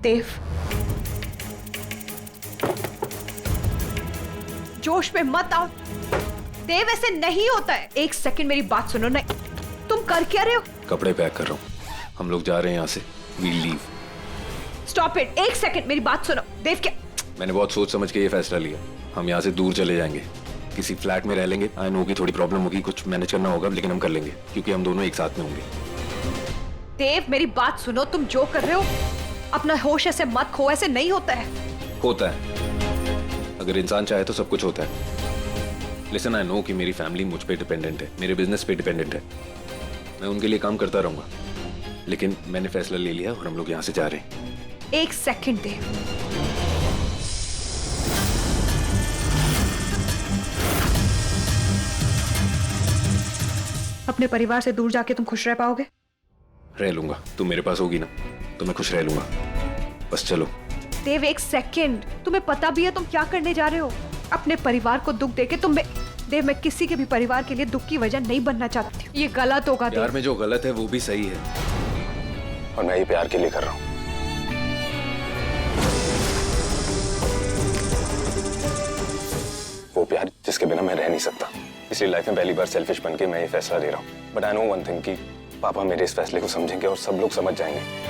देव, जोश में मत आओ। देव, ऐसे नहीं होता है। एक सेकंड मेरी बात सुनो ना। तुम कर क्या रहे हो? कपड़े पैक कर रहा हूँ, हम लोग जा रहे हैं यहाँ से। We'll leave. Stop it. एक सेकंड मेरी बात सुनो। देव, क्या? मैंने बहुत सोच समझ के ये फैसला लिया। हम यहाँ से दूर चले जाएंगे, किसी फ्लैट में रह लेंगे। आई नो की थोड़ी प्रॉब्लम होगी, कुछ मैनेज करना होगा, लेकिन हम कर लेंगे क्योंकि हम दोनों एक साथ में होंगे। देव, मेरी बात सुनो। तुम जो कर रहे हो, अपना होश ऐसे मत खो। ऐसे नहीं होता है। होता है, अगर इंसान चाहे तो सब कुछ होता है। लिसन, आई नो कि मेरी फैमिली मुझ पे डिपेंडेंट है, मेरे बिजनेस पे डिपेंडेंट है। मैं उनके लिए काम करता रहूंगा, लेकिन मैंने फैसला ले लिया और हम लोग यहाँ से जा रहे हैं। एक सेकंड देव। अपने परिवार से दूर जाके तुम खुश रह पाओगे? रह लूंगा, तुम मेरे पास होगी ना तो मैं खुश रह लूंगा। बस चलो। देव, एक सेकंड। तुम्हें पता भी है तुम क्या करने जा रहे हो? अपने परिवार को दुख देके तुम देव, मैं किसी के भी परिवार के लिए दुख की वजह नहीं बनना चाहती हूँ। ये गलत होगा देव। प्यार में जो गलत है वो भी सही है, और मैं ये प्यार के लिए कर रहा हूँ। वो प्यार जिसके बिना मैं रह नहीं सकता। इसलिए लाइफ में पहली बार सेल्फिश बन के मैं ये फैसला ले रहा हूँ। But I know one thing कि पापा मेरे इस फैसले को समझेंगे और सब लोग समझ जाएंगे।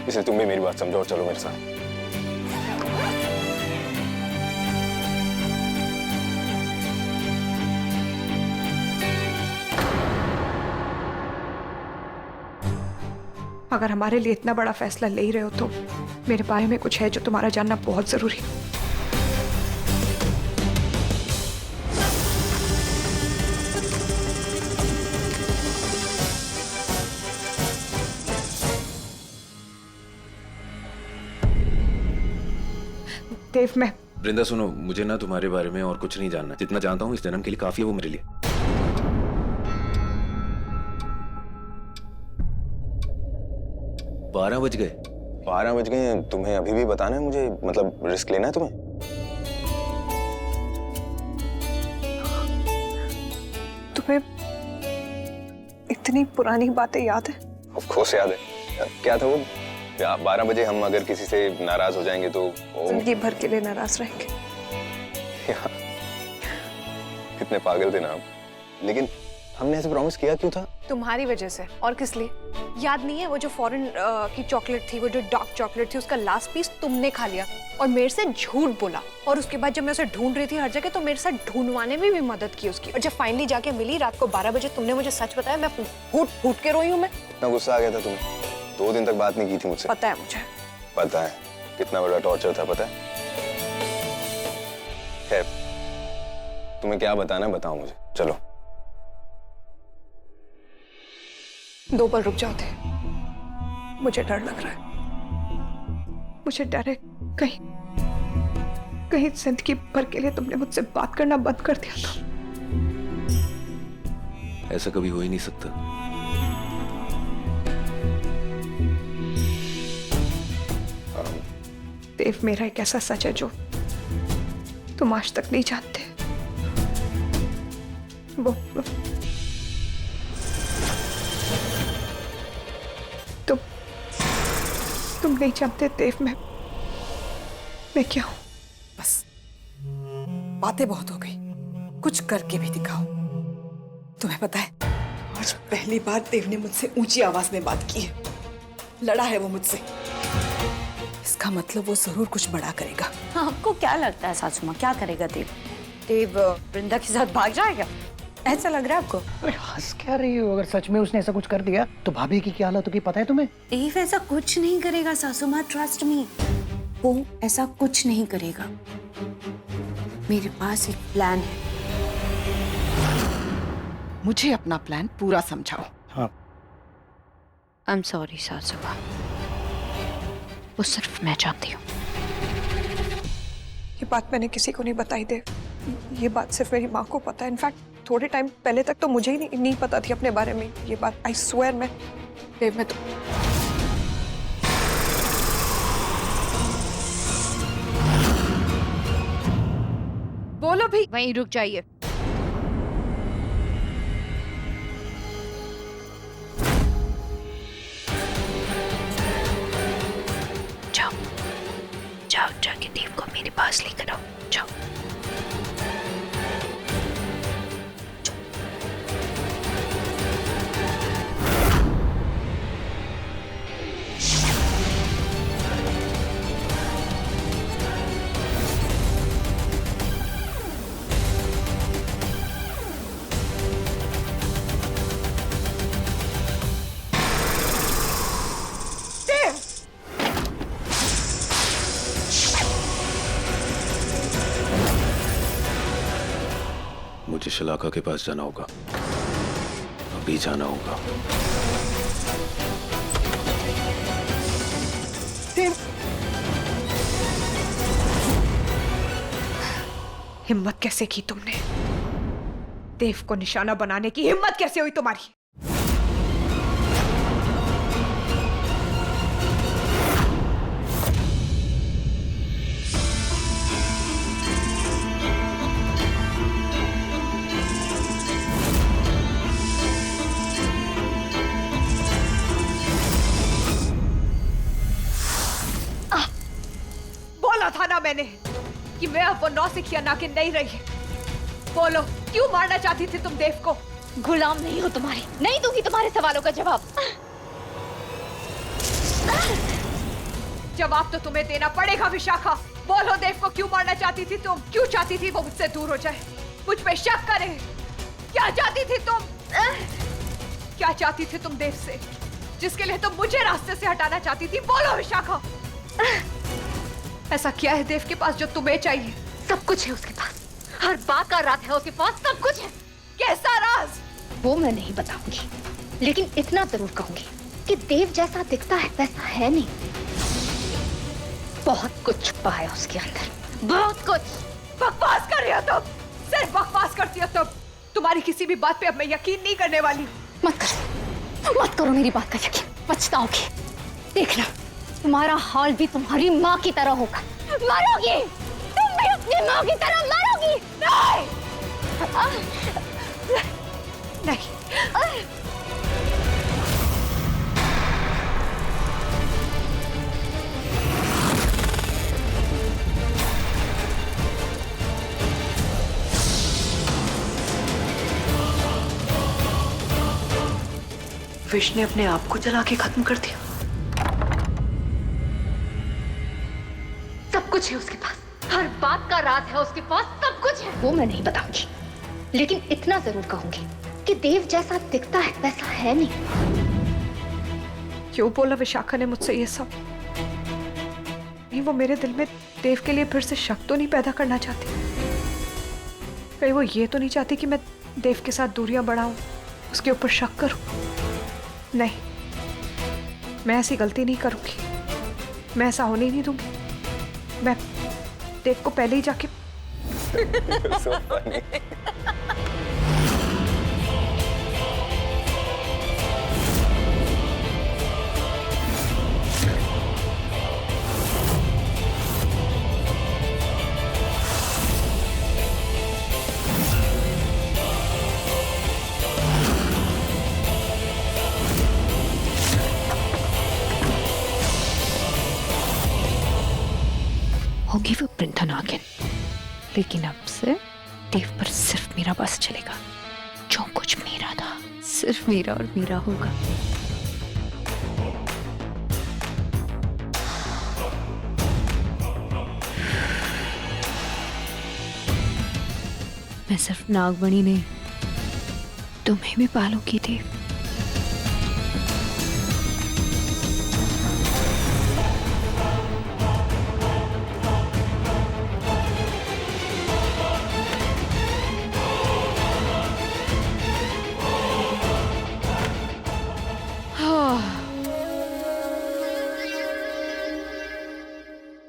इसलिए तुम भी मेरी बात समझो और चलो मेरे साथ। अगर हमारे लिए इतना बड़ा फैसला ले ही रहे हो तो मेरे बारे में कुछ है जो तुम्हारा जानना बहुत जरूरी है। देव, मैं वृंदा सुनो, मुझे ना तुम्हारे बारे में और कुछ नहीं जानना। जितना जानता हूँ इस जन्म के लिए काफी है वो मेरे लिए। 12 बज गए। 12 बज गए? तुम्हें अभी भी बताना है मुझे? मतलब रिस्क लेना है तुम्हें? तुम्हें इतनी पुरानी बातें याद है? ऑफ कोर्स याद है। क्या था वो? 12 बजे हम अगर किसी से नाराज हो जाएंगे तो जिंदगी भर के लिए नाराज रहेंगे। कितने पागल थे ना हम। लेकिन हमने ऐसे प्रॉमिस किया क्यों था? तुम्हारी वजह से। और किस लिए? याद नहीं है वो जो फॉरेन की चॉकलेट थी, वो जो डार्क चॉकलेट थी, उसका लास्ट पीस तुमने खा लिया और मेरे से झूठ बोला। और उसके बाद जब मैं उसे ढूंढ रही थी हर जगह, तो मेरे साथ ढूंढवाने में भी मदद की उसकी। और जब फाइनली जाके मिली रात को 12 बजे, तुमने मुझे सच बताया। मैं फूट फूट के रोई हूँ। मैं इतना गुस्सा आ गया था तुम्हें? 2 दिन तक बात नहीं की थी मुझसे। पता है मुझे। पता है कितना बड़ा टॉर्चर था, पता है? खैर, तुम्हें क्या बताना है बताओ मुझे। चलो 2 पल रुक जाते। मुझे डर लग रहा है। मुझे डर है कहीं कहीं जिंदगी भर के लिए तुमने मुझसे बात करना बंद कर दिया था। ऐसा कभी हो ही नहीं सकता। देव, मेरा एक ऐसा सच है जो तुम आज तक नहीं जानते। वो तुम नहीं जानते देव, मैं क्या हूं। बस बातें बहुत हो गई, कुछ करके भी दिखाओ। तुम्हें पता है, आज पहली बार देव ने मुझसे ऊंची आवाज में बात की है। लड़ा है वो मुझसे। इसका मतलब वो जरूर कुछ बड़ा करेगा। आपको क्या लगता है सासू माँ, क्या करेगा देव? देव वृंदा के साथ भाग जाएगा, ऐसा लग रहा है आपको? अरे हंस क्या रही हो? अगर सच में उसने ऐसा कुछ कर दिया तो भाभी की क्या हालत होगी पता है तुम्हें? देव ऐसा कुछ नहीं करेगा सासू माँ, ट्रस्ट मी। वो ऐसा कुछ नहीं करेगा। मेरे पास एक प्लान है। मुझे अपना प्लान पूरा समझाओ। हाँ। आई एम सॉरी सासू माँ, वो सिर्फ मैं जानती हूँ। ये बात मैंने किसी को नहीं बताई देव। ये बात सिर्फ मेरी माँ को पता है। इनफैक्ट थोड़े टाइम पहले तक तो मुझे ही नहीं पता थी अपने बारे में ये बात। आई स्वेयर मैं देव, मैं तो बोलो भी। वहीं रुक जाइए। जाओ जाके देव को मेरे पास लेकर आओ, जाओ। मुझे शलाका के पास जाना होगा, अभी जाना होगा। हिम्मत कैसे की तुमने? देव को निशाना बनाने की हिम्मत कैसे हुई तुम्हारी? बोला था ना मैंने कि मैं अब वो नौसिखिया नागिन नहीं रही। बोलो, क्यों मारना चाहती थी तुम देव को? गुलाम नहीं हो तुम्हारी, नहीं दूंगी तुम्हारे सवालों का जवाब। जवाब तो तुम्हें देना पड़ेगा विशाखा। बोलो, देव को क्यों मारना चाहती थी तुम? क्यों चाहती थी वो मुझसे दूर हो जाए, मुझ पे शक करे? क्या चाहती थी तुम? क्या चाहती थी तुम देव से, जिसके लिए तुम मुझे रास्ते से हटाना चाहती थी? बोलो विशाखा, ऐसा क्या है देव के पास जो तुम्हें चाहिए? सब कुछ है उसके पास, हर बात का राज है उसके पास, सब कुछ है। कैसा राज? वो मैं नहीं बताऊंगी, लेकिन इतना जरूर कहूंगी कि देव जैसा दिखता है वैसा है नहीं। बहुत कुछ छुपा है उसके अंदर, बहुत कुछ। बकवास कर रही हो तुम, सिर्फ बकवास करती हो तुम। तुम्हारी किसी भी बात पे अब मैं यकीन नहीं करने वाली। मत करो मेरी बात का यकीन, पछताओगी। देखना, तुम्हारा हाल भी तुम्हारी माँ की तरह होगा। मरोगी, तुम भी अपनी माँ की तरह मरोगी। नहीं, विश ने अपने आप को जला के खत्म कर दिया। सब कुछ है उसके पास, हर बात का राज है उसके पास, सब कुछ है। वो मैं नहीं बताऊंगी, लेकिन इतना जरूर कहूंगी कि देव जैसा दिखता है वैसा है नहीं। क्यों बोला विशाखा ने मुझसे ये सब? नहीं, वो मेरे दिल में देव के लिए फिर से शक तो नहीं पैदा करना चाहती? कहीं वो ये तो नहीं चाहती कि मैं देव के साथ दूरियां बढ़ाऊं, उसके ऊपर शक करूं? नहीं, मैं ऐसी गलती नहीं करूंगी, मैं ऐसा होने ही नहीं दूंगी। मैं देव को पहले ही जाके So funny. होगी वो वृंदा नागिन, लेकिन अब से देव पर सिर्फ मेरा बस चलेगा। जो कुछ मेरा था सिर्फ मेरा और मेरा होगा। मैं सिर्फ नागमणि नहीं, तुम्हें भी पालूंगी देव।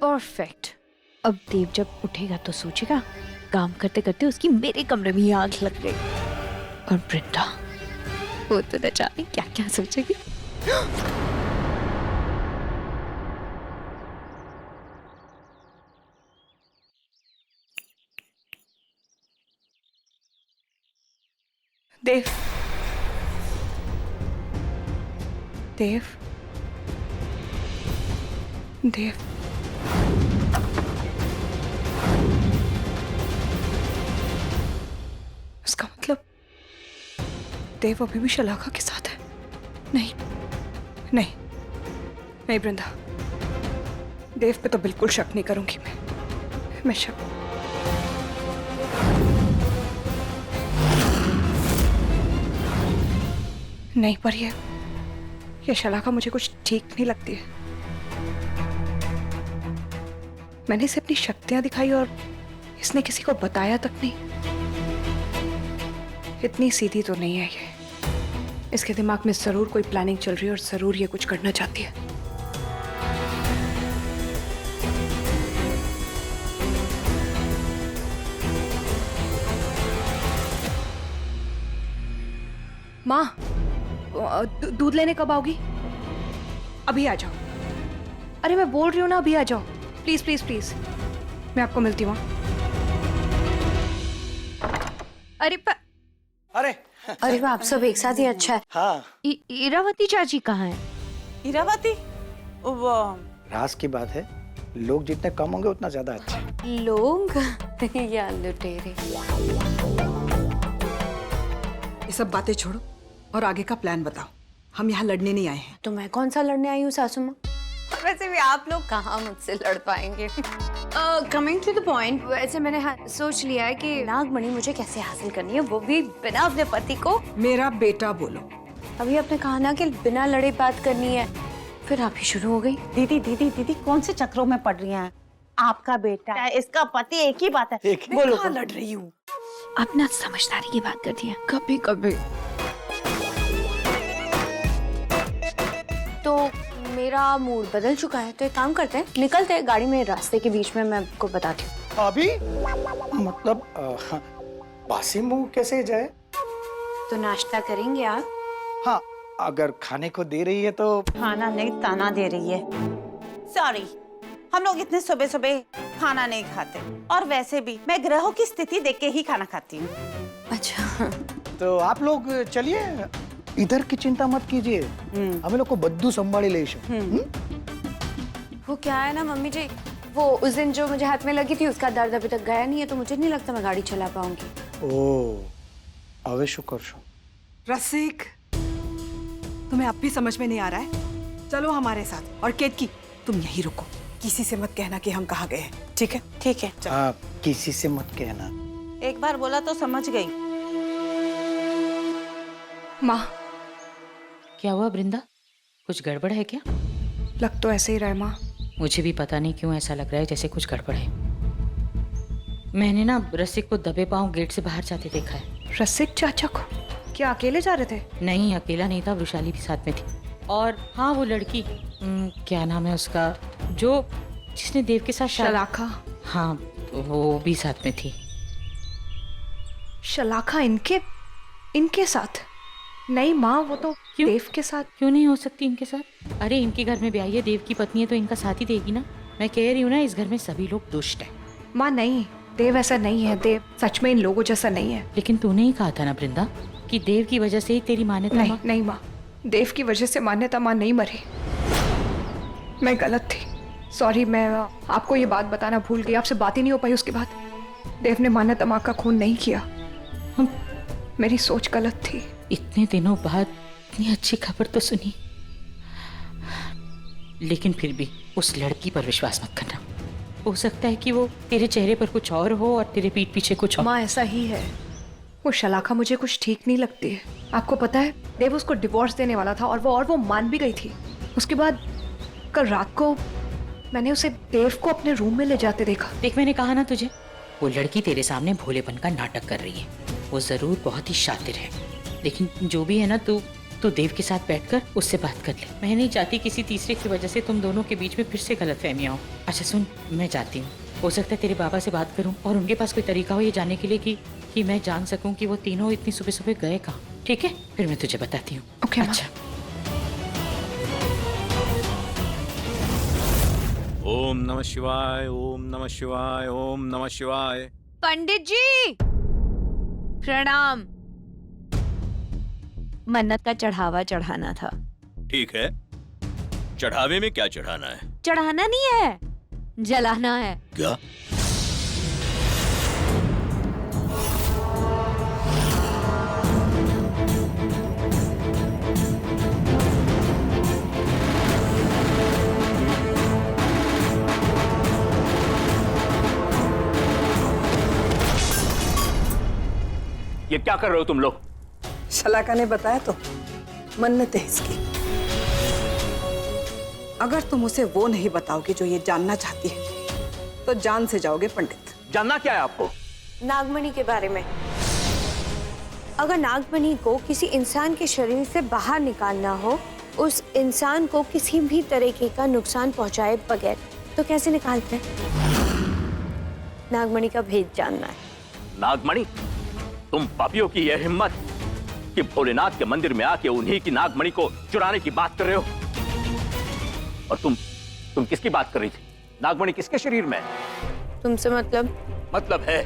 परफेक्ट। अब देव जब उठेगा तो सोचेगा काम करते करते उसकी मेरे कमरे में ही आग लग गई। और वृंदा, वो तो न जाने क्या क्या सोचेगी। देव, देव, देव। देव अभी भी शलाका के साथ है? नहीं नहीं नहीं वृंदा, देव पे तो बिल्कुल शक नहीं करूंगी मैं शक नहीं, पर ये शलाका मुझे कुछ ठीक नहीं लगती है। मैंने इसे अपनी शक्तियां दिखाई और इसने किसी को बताया तक नहीं। इतनी सीधी तो नहीं है ये। इसके दिमाग में जरूर कोई प्लानिंग चल रही है और जरूर ये कुछ करना चाहती है। माँ, दूध लेने कब आओगी? अभी आ जाओ। अरे मैं बोल रही हूँ ना, अभी आ जाओ प्लीज प्लीज प्लीज। मैं आपको मिलती हूँ। अरे अरे वाह, आप सब एक साथ ही अच्छा है। हाँ, इरावती चाची कहाँ है? इरावती वो राज की बात है, लोग जितने कम होंगे उतना ज्यादा अच्छा है। लोग या लुटेरे। ये सब बातें छोड़ो और आगे का प्लान बताओ। हम यहाँ लड़ने नहीं आए हैं। तो मैं कौन सा लड़ने आई हूँ सासू माँ? और वैसे भी आप लोग कहाँ मुझसे लड़ पाएंगे। कमिंग टू द पॉइंट, वैसे मैंने सोच लिया है कि नागमणि मुझे कैसे हासिल करनी है, वो भी बिना अपने पति को। मेरा बेटा बोलो। अभी आपने कहा ना कि बिना लड़े बात करनी है, फिर आप ही शुरू हो गई। दीदी दीदी दीदी कौन से चक्रों में पड़ रही हैं? आपका बेटा, इसका पति, एक ही बात है। बोलो, कहाँ लड़ रही हूँ? अपना समझदारी की बात करती है कभी कभी। तो मेरा मूड बदल चुका है, तो एक काम करते हैं, निकलते हैं गाड़ी में, रास्ते के बीच में मैं आपको बताती हूँ। अभी मतलब बासी मुंह कैसे जाए? तो नाश्ता करेंगे आप? हाँ, अगर खाने को दे रही है तो। खाना नहीं ताना दे रही है। सॉरी, हम लोग इतने सुबह सुबह खाना नहीं खाते, और वैसे भी मैं ग्रहों की स्थिति देख के ही खाना खाती हूँ। अच्छा, तो आप लोग चलिए, इधर की चिंता मत कीजिए, हमें लोग को बद्दू संभाली ले। वो क्या है ना मम्मी जी, वो उस दिन जो मुझे हाथ में लगी थी उसका दर्द अभी तक गया नहीं है, तो मुझे नहीं लगता मैं गाड़ी चला पाऊंगी। ओह, अवे शुक्र शो। रसिक, तुम्हें अब भी समझ में नहीं आ रहा है? चलो हमारे साथ। और केतकी, तुम यहीं रुको, किसी से मत कहना कि हम कहाँ गए हैं, ठीक है? ठीक है, हाँ, किसी से मत कहना। एक बार बोला तो समझ गई। माँ, क्या हुआ वृंदा, कुछ गड़बड़ है क्या? लग तो ऐसे ही रहा है माँ। मुझे भी पता नहीं क्यों ऐसा लग रहा है जैसे कुछ गड़बड़ है। मैंने ना रसिक को दबे पांव गेट से बाहर जाते देखा है। रसिक चाचा को? क्या अकेले जा रहे थे? नहीं, अकेला नहीं था, वृषाली भी साथ में थी। और हाँ, वो लड़की क्या नाम है उसका, जो जिसने देव के साथ शलाका। हाँ, वो भी साथ में थी। शलाका इनके साथ? नहीं माँ, वो तो क्यों? देव के साथ। क्यों नहीं हो सकती इनके साथ? अरे इनके घर में ब्याही है, देव की पत्नी है, तो इनका साथ ही देगी ना। मैं कह रही हूँ ना, इस घर में सभी लोग दुष्ट हैं। माँ नहीं, देव ऐसा नहीं है। देव सच में इन लोगों जैसा नहीं है। लेकिन तूने ही कहा था ना वृंदा कि देव की वजह से ही तेरी मान्यता। नहीं नहीं माँ, देव की वजह से मान्यता माँ नहीं मरी। मैं गलत थी, सॉरी। मैं आपको ये बात बताना भूल गई, आपसे बात ही नहीं हो पाई उसके बाद। देव ने मान्यता माँ का खून नहीं किया। मेरी सोच गलत थी। इतने दिनों बाद इतनी अच्छी खबर तो सुनी, लेकिन फिर भी उस लड़की पर विश्वास मत करना। हो सकता है कि वो तेरे चेहरे पर कुछ और हो और तेरे पीठ पीछे कुछ और। माँ ऐसा ही है, वो शलाका मुझे कुछ ठीक नहीं लगती है। आपको पता है, देव उसको डिवोर्स देने वाला था और वो मान भी गई थी। उसके बाद कल रात को मैंने उसे देव को अपने रूम में ले जाते देखा। देख, मैंने कहा ना तुझे, वो लड़की तेरे सामने भोलेपन का नाटक कर रही है। वो जरूर बहुत ही शातिर है, लेकिन जो भी है ना, तू देव के साथ बैठकर उससे बात कर ले। मैं नहीं चाहती किसी तीसरे की वजह से तुम दोनों के बीच में फिर से गलतफहमियां हो। अच्छा सुन, मैं जाती हूँ। हो सकता है तेरे बाबा से बात करूँ और उनके पास कोई तरीका हो ये जानने के लिए कि मैं जान सकूँ कि वो तीनों इतनी सुबह सुबह गए कहाँ। ठीक है, फिर मैं तुझे बताती हूँ। ओके, अच्छा। ओम नमः शिवाय, ओम नमः शिवाय, ओम नमः शिवाय। पंडित जी प्रणाम। मन्नत का चढ़ावा चढ़ाना था। ठीक है, चढ़ावे में क्या चढ़ाना है? चढ़ाना नहीं है, जलाना है। क्या? क्या कर रहे हो तुम लोग? शलाका ने बताया तो मन्नत है इसकी। अगर तुम उसे वो नहीं बताओगे जो ये जानना चाहती है तो जान से जाओगे पंडित। जानना क्या है आपको? नागमणि के बारे में। अगर नागमणि को किसी इंसान के शरीर से बाहर निकालना हो, उस इंसान को किसी भी तरीके का नुकसान पहुंचाए बगैर, तो कैसे निकालते हैं? नागमणि का भेद जानना है। नागमणि? तुम पापियों की यह हिम्मत कि भोलेनाथ के मंदिर में आके उन्हीं की नागमणि को चुराने की बात कर रहे हो? और तुम किसकी बात कर रही थी? नागमणि किसके शरीर में है? तुमसे मतलब है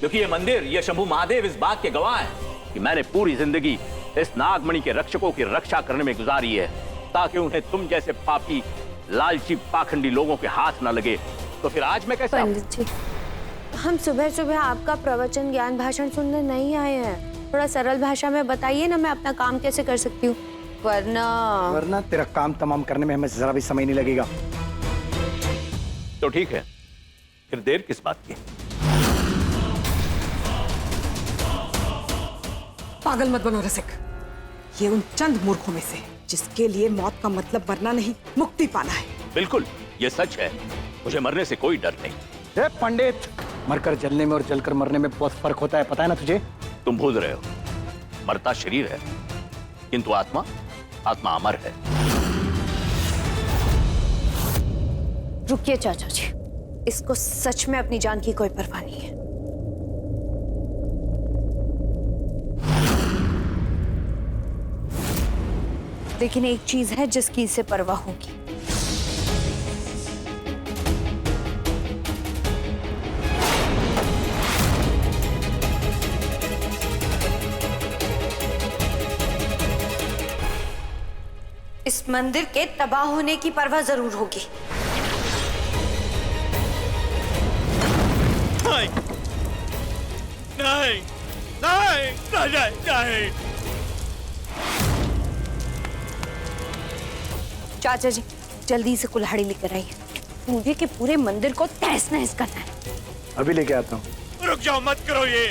क्योंकि ये मंदिर, ये शंभू महादेव इस बात के गवाह है कि मैंने पूरी जिंदगी इस नागमणि के रक्षकों की रक्षा करने में गुजारी है, ताकि उन्हें तुम जैसे पापी, लालची, पाखंडी लोगों के हाथ न लगे। तो फिर आज मैं कैसे? पंडित जी, हम सुबह सुबह आपका प्रवचन, ज्ञान भाषण सुनने नहीं आए हैं। थोड़ा सरल भाषा में बताइए ना, मैं अपना काम कैसे कर सकती हूँ। वरना तेरा काम तमाम करने में हमें जरा भी समय नहीं लगेगा। तो ठीक है, फिर देर किस बात की? पागल मत बनो रसिक। ये उन चंद मूर्खों में से जिसके लिए मौत का मतलब मरना नहीं, मुक्ति पाना है। बिल्कुल, ये सच है। मुझे मरने से कोई डर नहीं। ए पंडित, मरकर जलने में और जलकर मरने में बहुत फर्क होता है, पता है ना तुझे? तुम भूल रहे हो, मरता शरीर है किंतु आत्मा अमर है। रुकिए चाचा जी, इसको सच में अपनी जान की कोई परवाह नहीं है। लेकिन एक चीज है जिसकी इसे परवाह होगी। इस मंदिर के तबाह होने की परवाह जरूर होगी। नहीं, नहीं, नहीं, नहीं। चाचा जी, जल्दी से कुल्हाड़ी लेकर आइए। पूरे के पूरे मंदिर को तहस नहस करना है। अभी लेके आता हूँ। रुक जाओ, मत करो ये।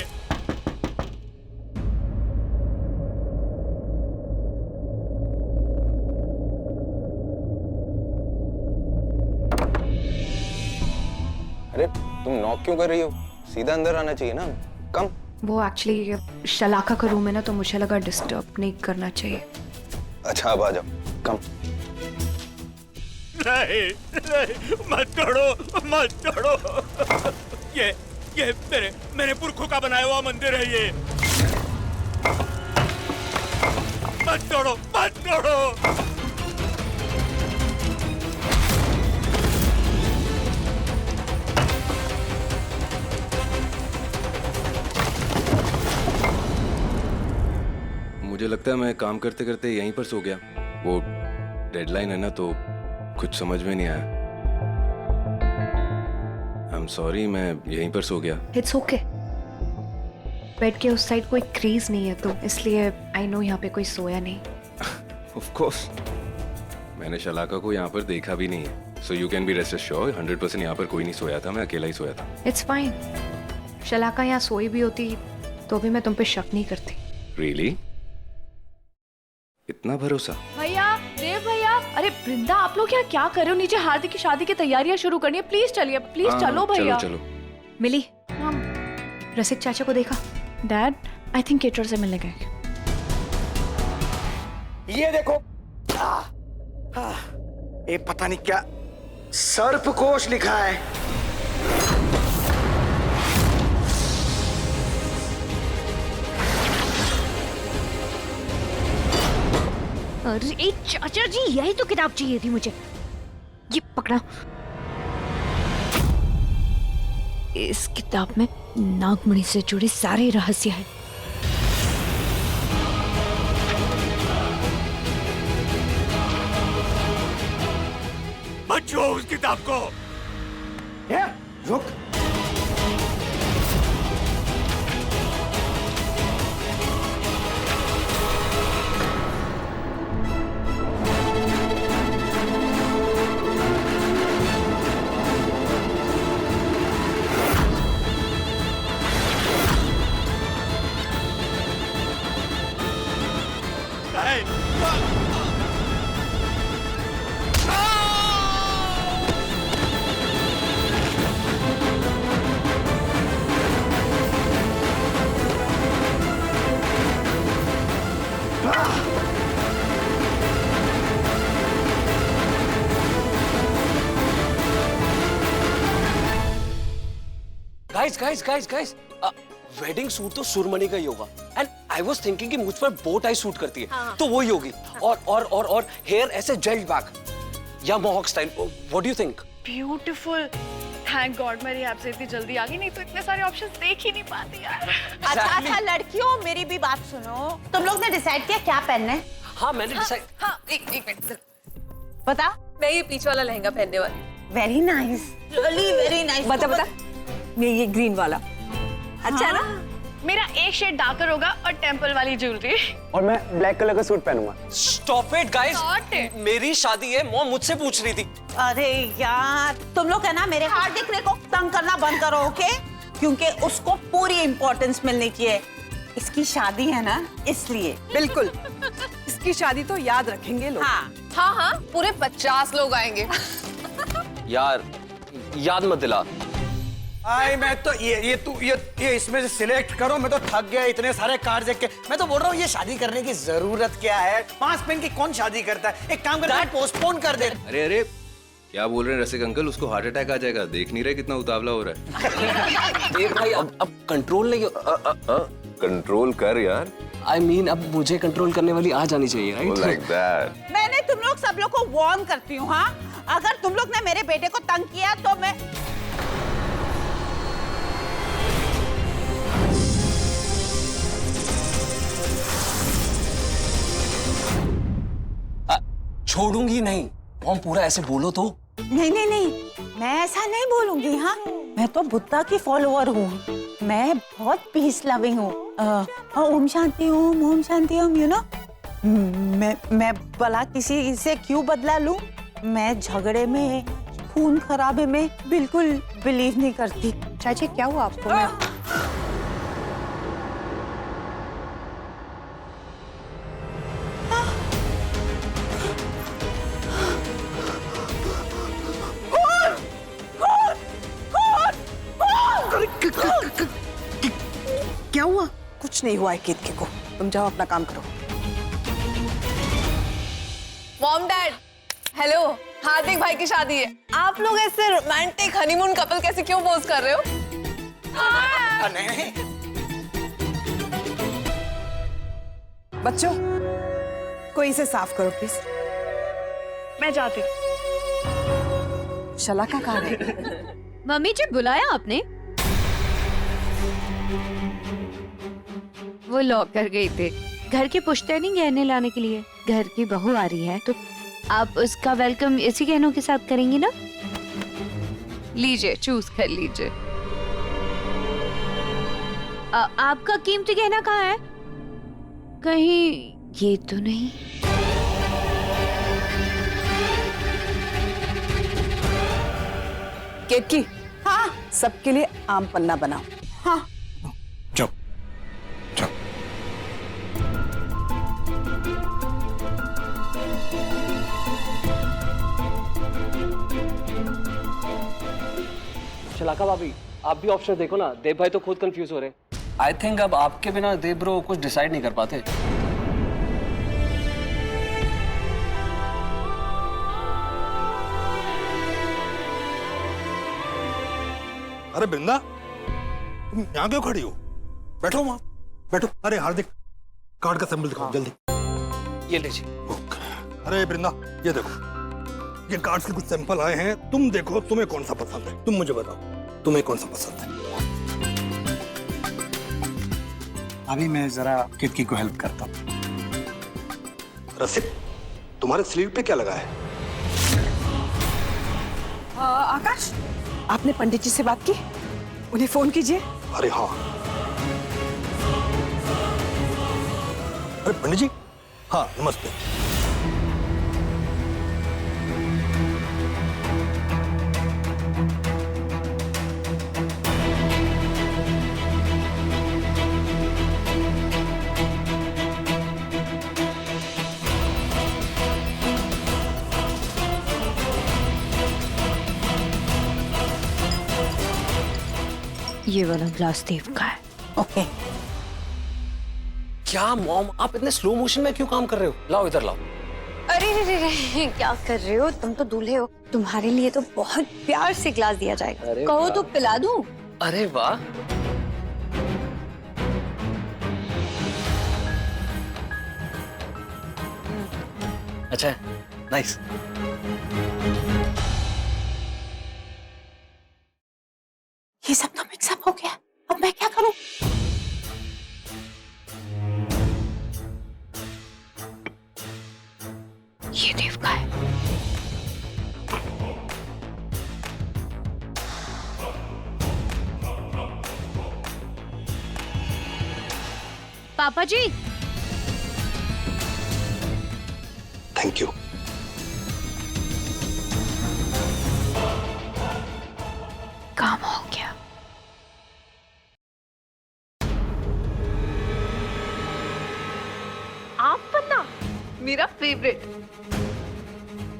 अरे तुम नॉक क्यों कर रही हो? सीधा अंदर आना चाहिए ना। कम। वो एक्चुअली शलाका का रूम है ना, तो मुझे लगा डिस्टर्ब नहीं करना चाहिए। अच्छा, अब आ जाओ। कम। नहीं, नहीं, मत तोड़ो, मत तोड़ो। ये मेरे पुरखों का बनाया हुआ मंदिर है ये। मत तोड़ो, मत तोड़ो। मुझे लगता है मैं काम करते करते यहीं पर सो गया। वो डेडलाइन है ना, तो कुछ समझ में नहीं आया। आई एम सॉरी, मैं यहीं पर सो गया। It's okay. बेड के उस साइड कोई क्रीज नहीं है, तो इसलिए आई नो यहाँ पे कोई सोया नहीं। ऑफ कोर्स, मैंने शलाका को यहाँ पर देखा भी नहीं है, so you can be rest assured 100% यहाँ पर कोई नहीं सोया था, मैं अकेला ही सोया था। It's fine. शलाका यहाँ सोई भी होती तो भी मैं तुम पे शक नहीं करती। रियली? इतना भरोसा? भैया, देव भैया, अरे वृंदा, आप लोग यहाँ क्या कर रहे हो? नीचे हार्दिक की शादी की तैयारियां शुरू करनी है। प्लीज चलिए, प्लीज चलो भैया। चलो। मिली? रसिक चाचा को देखा? डैड, आई थिंक केटर से मिलने गए। ये देखो, ये पता नहीं क्या सर्पकोश लिखा है। अरे चाचा जी, यही तो किताब चाहिए थी मुझे। ये पकड़ा। इस किताब में नागमणि से जुड़े सारे रहस्य हैं। मत छुओ उस किताब को। रुक। गाइस वेडिंग सूट तो सुरमणि का ही होगा एंड आई वाज थिंकिंग कि मुझ पर बो टाई सूट करती है तो वही होगी और हेयर ऐसे जेल्ड बैक या mohawk style what do you think beautiful thank God मेरी ऐप से इतनी जल्दी आ गई नहीं तो इतने सारे ऑप्शंस देख ही नहीं पाती यार अच्छा लड़कियों मेरी भी बात सुनो तुम लोग ने डिसाइड किया क्या पहनना है हाँ मैंने डिसाइड हाँ एक मिनट बता मैं ये पीच वाला लहंगा पहनने वाली very nice really very nice बता ये ग्रीन वाला अच्छा है ना मेरा एक शेड डार्कर होगा और टेंपल वाली ज्वेलरी और मैं ब्लैक कलर का सूट पहनूंगा। स्टॉप इट गाइस मेरी शादी है मॉम मुझसे पूछ रही थी अरे यार तुम लोग है ना मेरे हार्दिक को तंग करना बंद करो ओके क्योंकि उसको पूरी इंपॉर्टेंस मिलनी चाहिए इसकी शादी है ना इसलिए बिल्कुल इसकी शादी तो याद रखेंगे लोग। हाँ पूरे 50 लोग आएंगे यार याद मत दिला मैं तो ये इसमें से सिलेक्ट करो मैं तो थक गया इतने सारे कार्ड देख के मैं तो बोल रहा हूँ ये शादी करने की जरूरत क्या है 5 पहन की कौन शादी करता है एक काम करता है पोस्टपोन कर दे अरे क्या बोल रहे हैं रसिक अंकल उसको हार्ट अटैक आ जाएगा देख नहीं रहे कितना उतावला हो रहा है देख भाई अब कंट्रोल नहीं कंट्रोल कर यार। आई मीन अब मुझे कंट्रोल करने वाली आ जानी चाहिए राइट लाइक दैट। मैंने तुम लोग सब लोग को वार्न करती हूँ हाँ अगर तुम लोग ने मेरे बेटे को तंग किया तो मैं छोड़ूंगी नहीं मॉम पूरा ऐसे बोलो तो नहीं मैं ऐसा नहीं बोलूंगी हाँ मैं तो बुद्धा की फॉलोअर हूँ मैं बहुत पीस लविंग हूँ ओम शांति ओम यू नो मैं भला किसी से क्यों बदला लूं मैं झगड़े में खून खराबे में बिल्कुल बिलीव नहीं करती चाची क्या हुआ आपको क्या हुआ कुछ नहीं हुआ है केतकी को तुम जाओ अपना काम करो। मॉम डैड हेलो हार्दिक भाई की शादी है आप लोग ऐसे रोमांटिक हनीमून कपल कैसे क्यों पोज कर रहे हो नहीं बच्चों कोई इसे साफ करो प्लीज। मैं जाती हूँ शलाका कहाँ है? मम्मी जी बुलाया आपने वो लॉक कर गई थे घर के पुश्तैनी गहने लाने के लिए घर की बहू आ रही है तो आप उसका वेलकम इसी गहनों के साथ करेंगी ना लीजिए चूज कर लीजिए आपका कीमती गहना कहाँ है कहीं ये तो नहीं केतकी हाँ सबके लिए आम पन्ना बनाओ। हाँ जाओ जाओ शलाका भाभी आप भी ऑप्शन देखो ना देव भाई तो खुद कंफ्यूज हो रहे आई थिंक अब आपके बिना देव ब्रो कुछ डिसाइड नहीं कर पाते अरे वृंदा तुम यहाँ क्यों खड़ी हो बैठो वहां बैठो। अरे हार्दिक कार्ड का सैंपल दिखाओ जल्दी। ये लीजिए अरे वृंदा ये देखो ये कार्ड्स के कुछ सैंपल आए हैं तुम देखो तुम्हें कौन सा पसंद है तुम मुझे बताओ तुम्हें कौन सा पसंद है। अभी मैं जरा केतकी को हेल्प करता हूँ। रसिक तुम्हारे स्लीव पे क्या लगा है? आकाश आपने पंडित जी से बात की उन्हें फोन कीजिए। अरे हाँ अरे पंडित जी हाँ नमस्ते। ये वाला ग्लास देव का है। ओके। क्या मॉम, आप इतने स्लो मोशन में क्यों काम कर रहे हो? लाओ इधर लाओ। अरे रे रे, क्या कर रहे हो? तुम तो दूल्हे हो, तुम्हारे लिए तो बहुत प्यार से ग्लास दिया जाएगा। कहो तो पिला दूं? अरे वाह, अच्छा है, नाइस। ये सब तो मिक्सअप हो गया, अब मैं क्या करूं? ये देव का है। पापा जी, थैंक यू। काम हो गया। आप पता मेरा फेवरेट।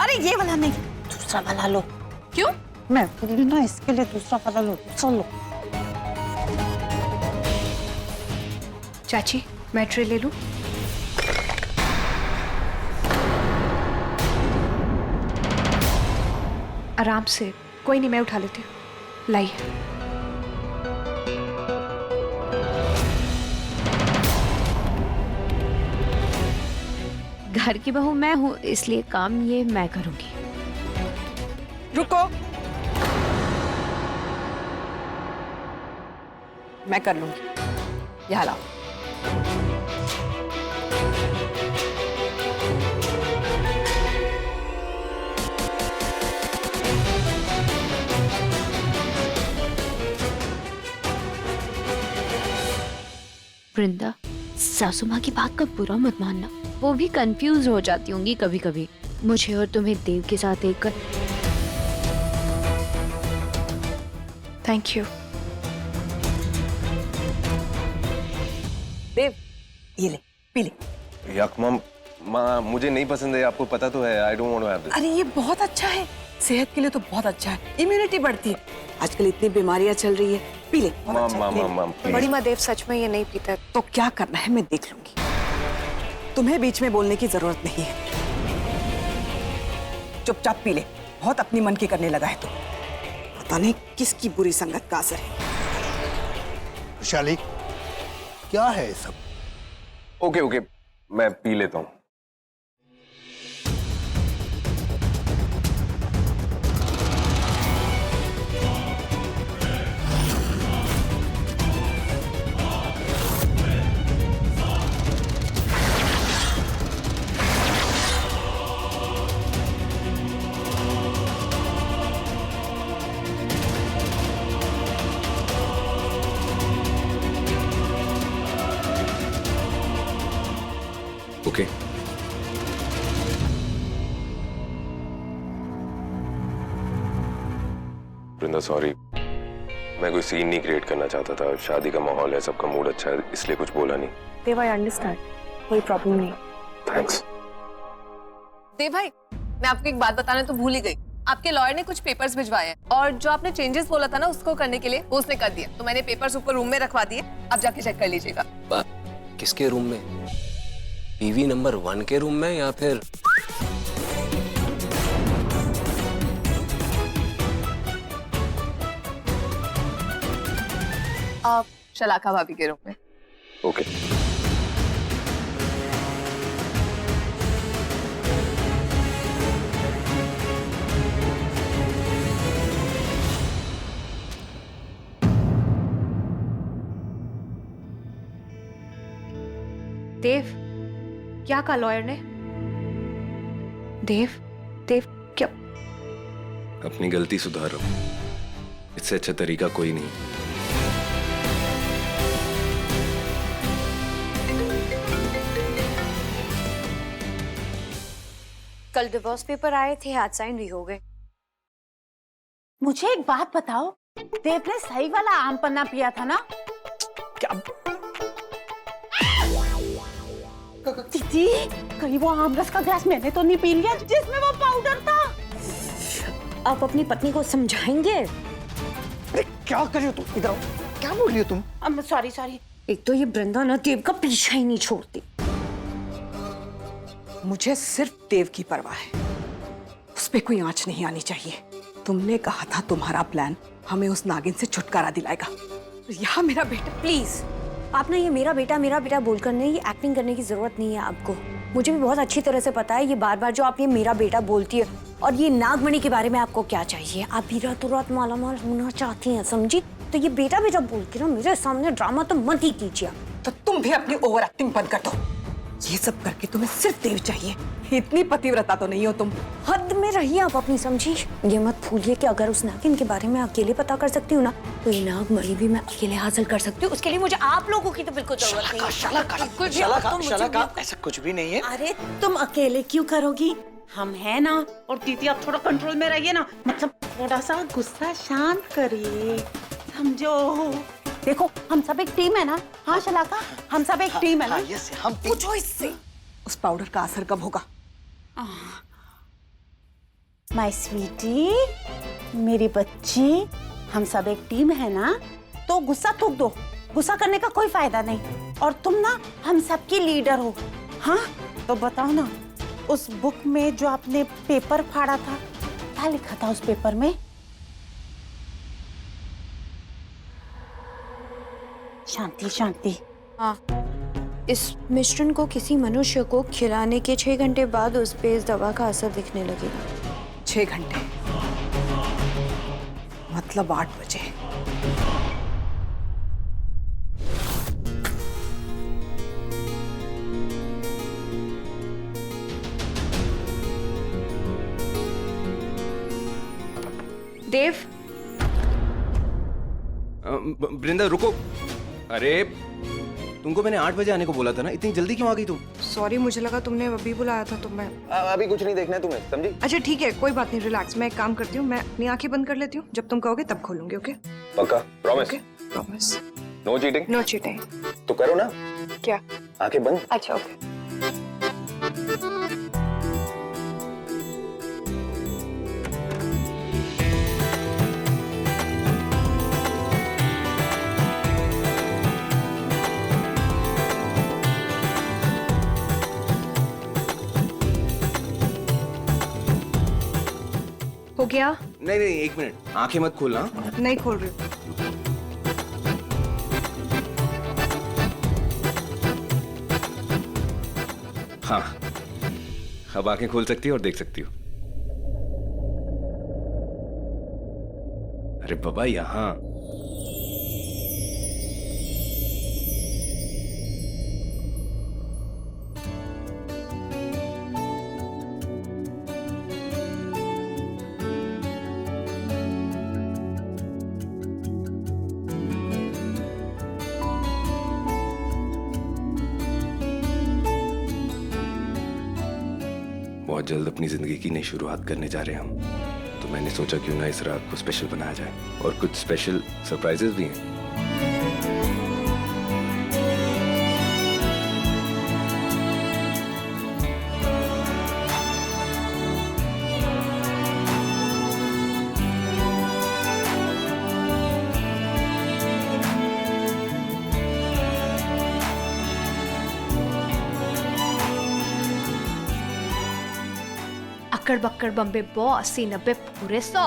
अरे ये वाला नहीं, दूसरा वाला लो। क्यों? मैं बोली ना, इसके लिए दूसरा वाला लो, दूसरा लो। चाची मैं ट्रे ले लूं? आराम से, कोई नहीं, मैं उठा लेती हूँ। लाइए। घर की बहू मैं हूँ, इसलिए काम ये मैं करूंगी। रुको, मैं कर लूंगी। यहाँ लाओ। वृंदा, सासू माँ की बात का बुरा मत मानना, वो भी कंफ्यूज हो जाती होंगी कभी कभी। मुझे और तुम्हें देव के साथ एक थैंक यू। देव, ये ले, पी ले। याक मॉम, माँ मुझे नहीं पसंद है, आपको पता तो है। I don't want to have this. अरे ये बहुत अच्छा है, सेहत के लिए तो बहुत अच्छा है, इम्यूनिटी बढ़ती है। आजकल इतनी बीमारियां चल रही है, पी ले। बहुत अच्छा है, ले ले। बड़ी माँ, देव सच में ये नहीं पीता। तो क्या करना है मैं देख लूंगी, तुम्हें बीच में बोलने की जरूरत नहीं है। चुपचाप पी ले, बहुत अपनी मन की करने लगा है तो। पता नहीं किसकी बुरी संगत का असर है। वैशाली, क्या है ये सब? ओके ओके, मैं पी लेता हूँ। ओके। वृंदा सॉरी, मैं कोई सीन नहीं क्रिएट करना चाहता था। शादी का माहौल है, सबका मूड अच्छा है, इसलिए कुछ बोला नहीं। देव, आई अंडरस्टैंड, कोई प्रॉब्लम नहीं। थैंक्स। देव भाई, मैं आपको एक बात बताने तो भूल ही गई। आपके लॉयर ने कुछ पेपर्स भिजवाए हैं और जो आपने चेंजेस बोला था ना उसको करने के लिए, वो उसने कर दिया। तो मैंने पेपर्स ऊपर रूम में रखवा दिए, आप जाके चेक कर लीजिएगा। किसके रूम में? पीवी नंबर 1 के रूम में या फिर? आप शलाका भाभी के रूम में। ओके। देव, क्या कहा लॉयर ने? देव, देव क्या? अपनी गलती सुधारो, इससे अच्छा तरीका कोई नहीं। कल डिवोर्स पेपर आए थे, आज साइन भी हो गए। मुझे एक बात बताओ, देव ने सही वाला आम पन्ना पिया था ना? क्या? दीदी, कहीं वो आमरस का ग्लास मैंने तो नहीं पी लिया जिसमें वो पाउडर था? आप अपनी पत्नी को समझाएंगे? अरे क्या कर रही हो तुम? इधर आओ। क्या बोल रही हो तुम? Sorry sorry. एक तो ये वृंदा ना देव का पीछा ही नहीं छोड़ती। मुझे सिर्फ देव की परवाह है, उस पे कोई आंच नहीं आनी चाहिए। तुमने कहा था तुम्हारा प्लान हमें उस नागिन से छुटकारा दिलाएगा, यहाँ मेरा बेटा। प्लीज आप ना ये मेरा बेटा बोलकर नहीं, ये एक्टिंग करने की जरूरत नहीं है आपको। मुझे भी बहुत अच्छी तरह से पता है ये बार बार जो आप ये मेरा बेटा बोलती है। और ये नागमणि के बारे में आपको क्या चाहिए? आप भी रातों रात मालामाल होना चाहती हैं, समझी? तो ये बेटा बोल के ना मेरे सामने ड्रामा तो मत ही कीजिए। तो तुम भी अपनी ओवर एक्टिंग बंद कर दो। ये सब करके तुम्हें सिर्फ देव चाहिए, इतनी पतिव्रता तो नहीं हो तुम। हद में रहिए आप अपनी, समझी? ये मत भूलिए कि अगर उस नागिन के बारे में अकेले पता कर सकती हूँ ना, तो ये नागमणि भी मैं अकेले हासिल कर सकती हूँ। उसके लिए मुझे आप लोगों की तो बिल्कुल जरूरत नहीं है। शलाका, ऐसा कुछ भी नहीं है। अरे तुम अकेले क्यों करोगी? हम हैं ना। और दीदी आप थोड़ा कंट्रोल में रहिए ना, मतलब थोड़ा सा गुस्सा शांत करिए, समझो? देखो हम सब एक टीम है ना। हाँ शलाका, हम सब एक टीम है ना। हम पूछो इससे उस पाउडर का असर कब होगा? माय स्वीटी, मेरी बच्ची, हम सब एक टीम है ना, तो गुस्सा थूक दो। गुस्सा करने का कोई फायदा नहीं। और तुम ना हम सबकी लीडर हो। हाँ तो बताओ ना, उस बुक में जो आपने पेपर फाड़ा था, क्या लिखा था उस पेपर में? शांति शांति। हाँ, इस मिश्रण को किसी मनुष्य को खिलाने के 6 घंटे बाद उस पे इस दवा का असर दिखने लगेगा। 6 घंटे मतलब 8 बजे। देव, वृंदा रुको। अरे तुमको मैंने 8 बजे आने को बोला था ना, इतनी जल्दी क्यों आ गई तुम? सॉरी, मुझे लगा तुमने अभी बुलाया था तो मैं। अभी कुछ नहीं देखना है तुम्हें, समझी? अच्छा ठीक है, कोई बात नहीं, रिलैक्स। मैं एक काम करती हूँ, मैं अपनी आंखें बंद कर लेती हूँ, जब तुम कहोगे तब खोलूंगी। ओके? पक्का? Promise? Promise. No cheating? No cheating. तो करो ना। क्या? आंखें बंद। अच्छा ओके। हो गया? नहीं नहीं, 1 मिनट, आंखें मत खोलना। नहीं खोल रही हूँ। हाँ, अब आंखें खोल सकती हो और देख सकती हो। अरे बाबा, यहाँ। बहुत जल्द अपनी जिंदगी की नई शुरुआत करने जा रहे हैं हम, तो मैंने सोचा क्यों ना इस रात को स्पेशल बनाया जाए, और कुछ स्पेशल सरप्राइजेस भी हैं। अक्कड़ बक्कड़ बम्बे 80 90 पूरे 100।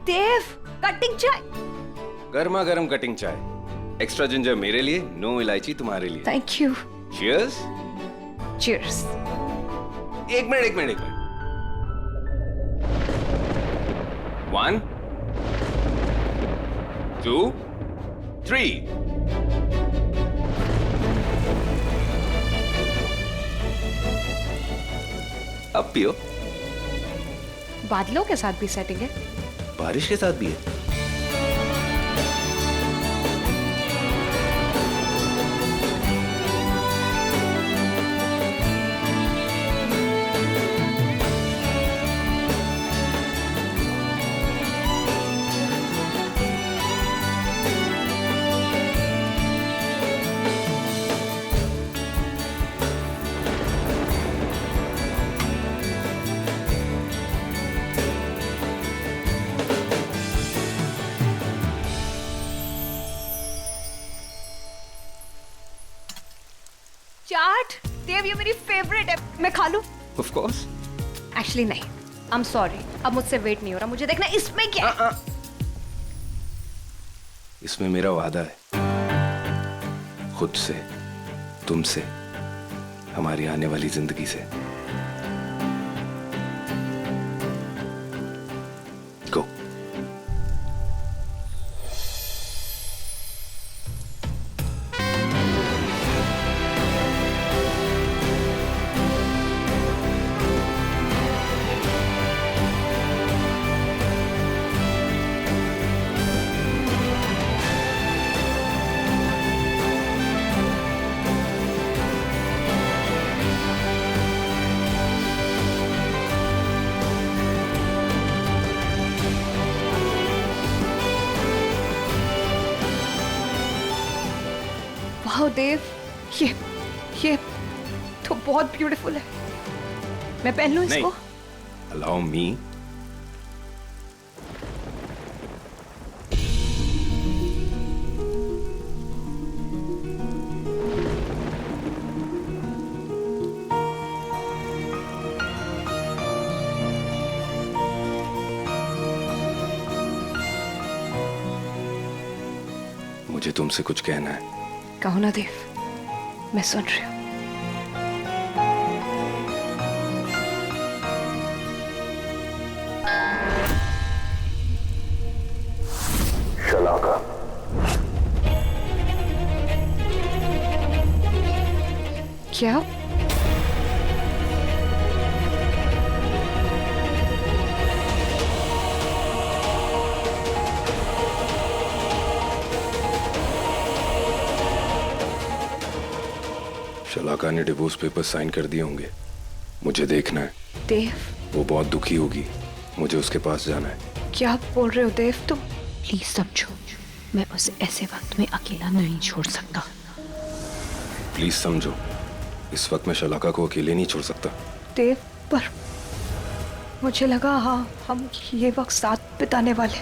देव, कटिंग चाय। गर्मा गर्म कटिंग चाय, एक्स्ट्रा जिंजर मेरे लिए, नो इलायची तुम्हारे लिए। Thank you. चीयर्स। चीयर्स। एक मिनट। 1 2 3। अब पियो। बादलों के साथ भी सेटिंग है, बारिश के साथ भी है। चाट देव, ये मेरी फेवरेट है, मैं खा लूं? Of course. एक्चुअली नहीं, आई एम सॉरी, अब मुझसे वेट नहीं हो रहा, मुझे देखना इसमें क्या है। इसमें मेरा वादा है, खुद से, तुमसे, हमारी आने वाली जिंदगी से। गो। वाह देव, ये तो बहुत ब्यूटीफुल है, मैं पहन लूं इसको? Allow me. मुझे तुमसे कुछ कहना है। कहो ना देव, मैं सुन रही हूँ। शलाका। क्या? शलाका ने डिवोर्स पेपर साइन कर दिए होंगे, मुझे देखना है। देव, वो बहुत दुखी होगी, मुझे उसके पास जाना है। क्या बोल रहे हो देव तुम? प्लीज समझो, मैं उसे ऐसे वक्त में अकेला नहीं छोड़ सकता। प्लीज समझो, इस वक्त मैं शलाका को अकेले नहीं छोड़ सकता। देव, पर मुझे लगा हाँ हम ये वक्त साथ बिताने वाले।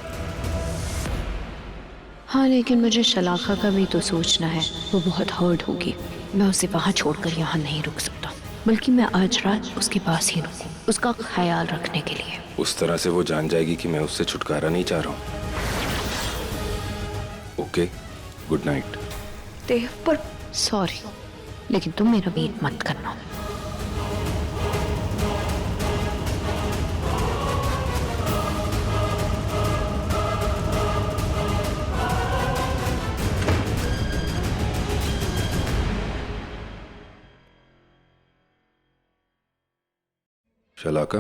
हाँ, लेकिन मुझे शलाका का भी तो सोचना है, वो बहुत हर्ट होगी। मैं उसे वहाँ छोड़कर यहाँ नहीं रुक सकता, बल्कि मैं आज रात उसके पास ही रुकूं, उसका ख्याल रखने के लिए। उस तरह से वो जान जाएगी कि मैं उससे छुटकारा नहीं चाह रहा हूँ। Okay, good night. देव, पर सॉरी, लेकिन तुम मेरा वेट मत करना। शलाका,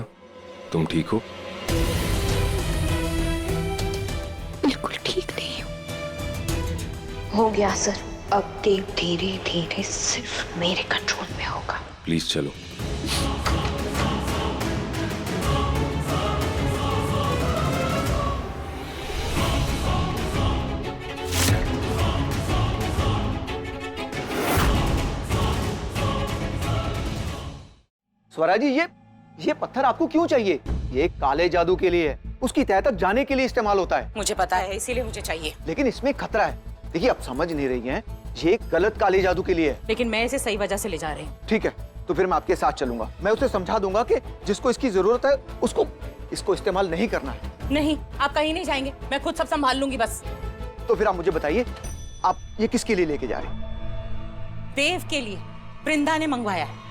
तुम ठीक हो? बिल्कुल ठीक नहीं हो गया सर। अब देव धीरे धीरे सिर्फ मेरे कंट्रोल में होगा। प्लीज चलो। स्वरा जी, ये पत्थर आपको क्यों चाहिए? ये काले जादू के लिए है, उसकी तह तक जाने के लिए इस्तेमाल होता है। मुझे पता है, इसीलिए मुझे चाहिए। लेकिन इसमें खतरा है। देखिए, आप समझ नहीं रही हैं, ये गलत काले जादू के लिए है। लेकिन मैं इसे सही वजह से ले जा रही हूँ। ठीक है, तो फिर मैं आपके साथ चलूंगा। मैं उसे समझा दूंगा कि जिसको इसकी जरूरत है उसको इसको इस्तेमाल नहीं करना है। नहीं, आप कहीं नहीं जाएंगे, मैं खुद सब संभाल लूंगी बस। तो फिर आप मुझे बताइए, आप ये किसके लिए लेके जा रहे हैं? देव के लिए। वृंदा ने मंगवाया है।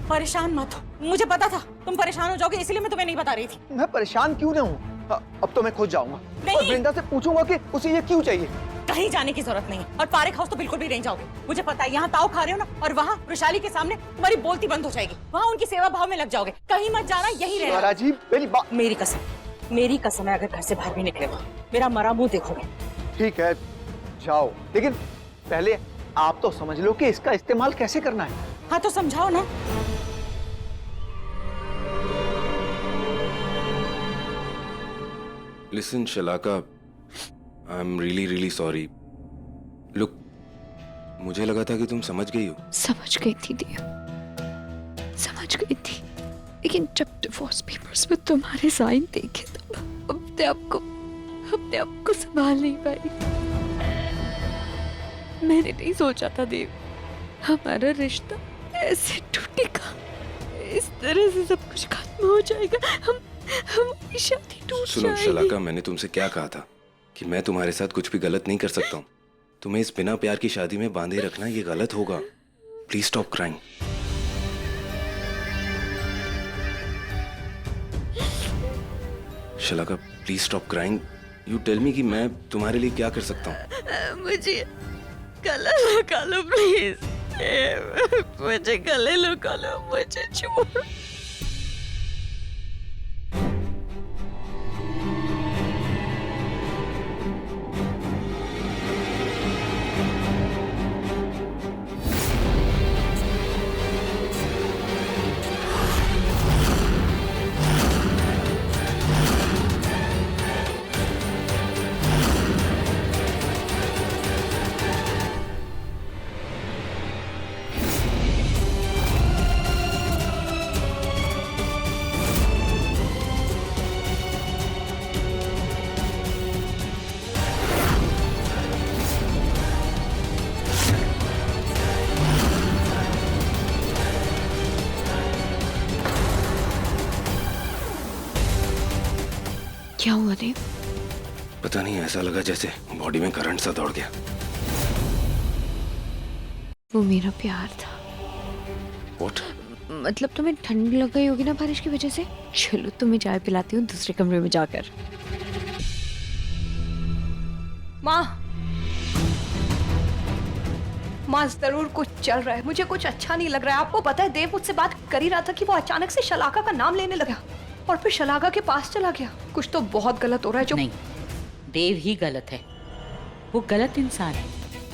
परेशान मत हो, मुझे पता था तुम परेशान हो जाओगे, इसलिए मैं तुम्हें नहीं बता रही थी। मैं परेशान क्यों ना हूँ? अब तो मैं खुद जाऊंगा नहीं। और वृंदा से पूछूंगा कि उसे ये क्यों चाहिए। कहीं जाने की जरूरत नहीं है, और पारेख हाउस तो बिल्कुल भी नहीं जाओगे। मुझे पता है, यहाँ ताव खा रहे हो ना, और वहाँ वृशाली के सामने तुम्हारी बोलती बंद हो जाएगी। वहाँ उनकी सेवा भाव में लग जाओगे। कहीं मत जाना, यही रहना। जी, मेरी कसम है, अगर घर से बाहर भी निकले मेरा मरा मुंह देखोगे। ठीक है, जाओ, लेकिन पहले आप तो समझ लो कि इसका इस्तेमाल कैसे करना है। हाँ तो समझाओ ना। Listen, Shalaka, I'm really sorry. Look, मुझे लगा था कि तुम समझ गई हो। समझ गई थी देव, समझ गई थी, लेकिन जब डिवोर्स पेपर्स में तुम्हारे साइन देखे तो अपने आप को संभाल नहीं पाई। मैंने नहीं सोचा था देव, हमारा रिश्ता ऐसे टूटेगा, इस तरह से सब कुछ खत्म हो जाएगा, हमारी शादी टूट सुनो जाएगी। शलाका, मैंने तुमसे क्या कहा था कि मैं तुम्हारे साथ कुछ भी गलत नहीं कर सकता हूँ। तुम्हें इस बिना प्यार की शादी में बांधे रखना ये गलत होगा। Please stop crying. Shalaka please stop crying. You tell me कि मैं तुम्हारे लिए क्या कर सकता हूँ। मुझे गले लगा लो प्लीज, मुझे गले लगा लो, मुझे छोड़। क्या हुआ देव? पता नहीं, ऐसा लगा जैसे बॉडी में करंट सा दौड़ गया। वो मेरा प्यार था। What? मतलब तुम्हें ठंड लग गई होगी ना बारिश की वजह से। चलो तुम्हें चाय पिलाती हूँ दूसरे कमरे में जाकर। माँ, माँ जरूर कुछ चल रहा है, मुझे कुछ अच्छा नहीं लग रहा है। आपको पता है देव मुझसे बात कर ही रहा था कि वो अचानक से शलाका का नाम लेने लगा और फिर शलाका के पास चला गया। कुछ तो बहुत गलत हो रहा है। जो नहीं, देव ही गलत है, वो गलत इंसान है।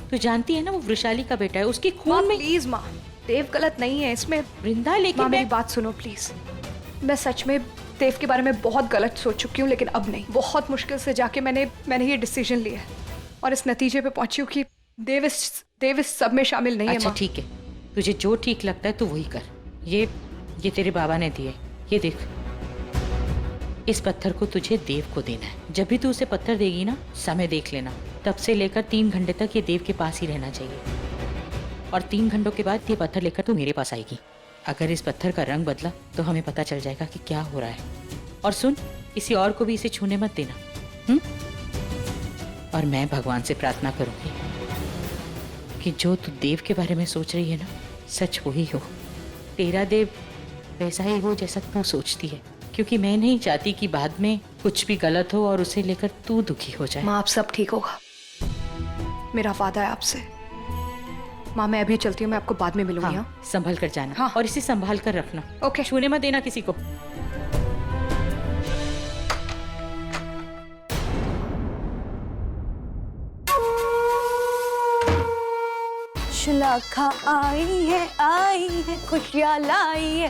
तो जानती है ना वो वृशाली का बेटा है, उसकी खून में। प्लीज माँ, देव गलत नहीं है इसमें। वृंदा लेकिन माँ मेरी बात सुनो प्लीज। मैं सच में देव के बारे में बहुत गलत सोच चुकी हूँ, लेकिन अब नहीं। बहुत मुश्किल से जाके मैंने ये डिसीजन लिया है और इस नतीजे पे पहुंची हूँ कि देव इस सब में शामिल नहीं है। अच्छा ठीक है, तुझे जो ठीक लगता है तू वही कर। ये तेरे बाबा ने दिए, ये देख। इस पत्थर को तुझे देव को देना है। जब भी तू उसे पत्थर देगी ना, समय देख लेना, तब से लेकर 3 घंटे तक ये देव के पास ही रहना चाहिए। और 3 घंटों के बाद ये पत्थर लेकर तू मेरे पास आएगी। अगर इस पत्थर का रंग बदला तो हमें पता चल जाएगा कि क्या हो रहा है। और सुन, किसी और को भी इसे छूने मत देना। और मैं भगवान से प्रार्थना करूंगी कि जो तू देव के बारे में सोच रही है ना, सच वही हो। तेरा देव वैसा ही हो जैसा तू सोचती है, क्योंकि मैं नहीं चाहती कि बाद में कुछ भी गलत हो और उसे लेकर तू दुखी हो जाए। माँ, आप सब ठीक होगा, मेरा वादा है आपसे। माँ मैं अभी चलती हूँ, मैं आपको बाद में मिलूंगी। हाँ, संभल कर जाना। हाँ। और इसे संभाल कर रखना। ओके। छूने मत देना किसी को। शलाका आई है खुशियाँ लाई है।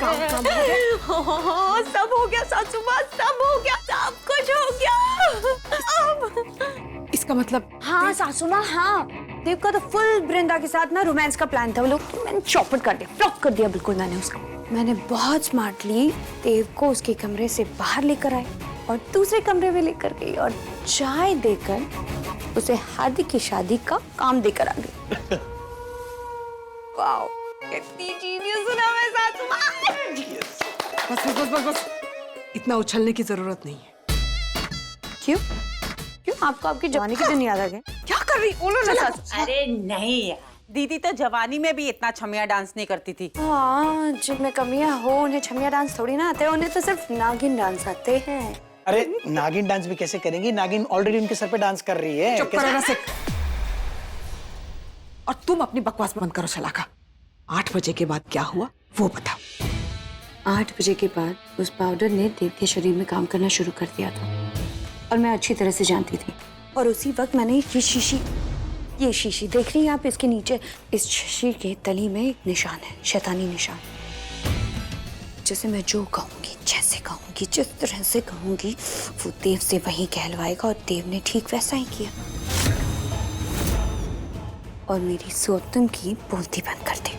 सब हो गया सासू माँ, सब हो गया, सब कुछ हो गया। इसका मतलब? हाँ सासू माँ, हाँ। देव का तो फुल वृंदा के साथ ना रोमांस का प्लान था। वो लोग मैंने चौपट कर दिया, फ्लॉप कर दिया बिल्कुल मैंने उसका। मैंने बहुत स्मार्टली देव को उसके कमरे से बाहर लेकर आई और दूसरे कमरे में लेकर गई और चाय देकर उसे हार्दिक की शादी का काम देकर आ गई। वाओ, कितनी जीनियस हूँ ना मैं सासू माँ। बस। इतना उछलने की जरूरत नहीं है। क्यों? आपको आपकी जवानी के दिन याद आ गए? क्या कर रही? बोलो ना सासू। अरे नहीं यार, दीदी तो जवानी में भी इतना छमिया डांस नहीं करती थी। हाँ, जिनमें कमियां हो उन्हें छमिया डांस थोड़ी ना आते हैं, उन्हें तो सिर्फ नागिन डांस आते हैं। अरे नागिन डांस भी कैसे करेंगी? नागिन ऑलरेडी उनके सर पे डांस कर रही है। चुप करो ना सिक। और तुम अपनी बकवास बंद करो शलाका। 8 बजे के बाद क्या हुआ वो बताओ। 8 बजे के बाद उस पाउडर ने देव के शरीर में काम करना शुरू कर दिया था और मैं अच्छी तरह से जानती थी। और उसी वक्त मैंने ये शीशी देख रही हैं आप, इसके नीचे इस शीशी के तली में एक निशान है, शैतानी निशान। जैसे मैं जो कहूंगी, जैसे कहूंगी, जिस तरह से कहूंगी, वो देव से वही कहलवाएगा। और देव ने ठीक वैसा ही किया और मेरी सौतन की बोलती बंद कर दी।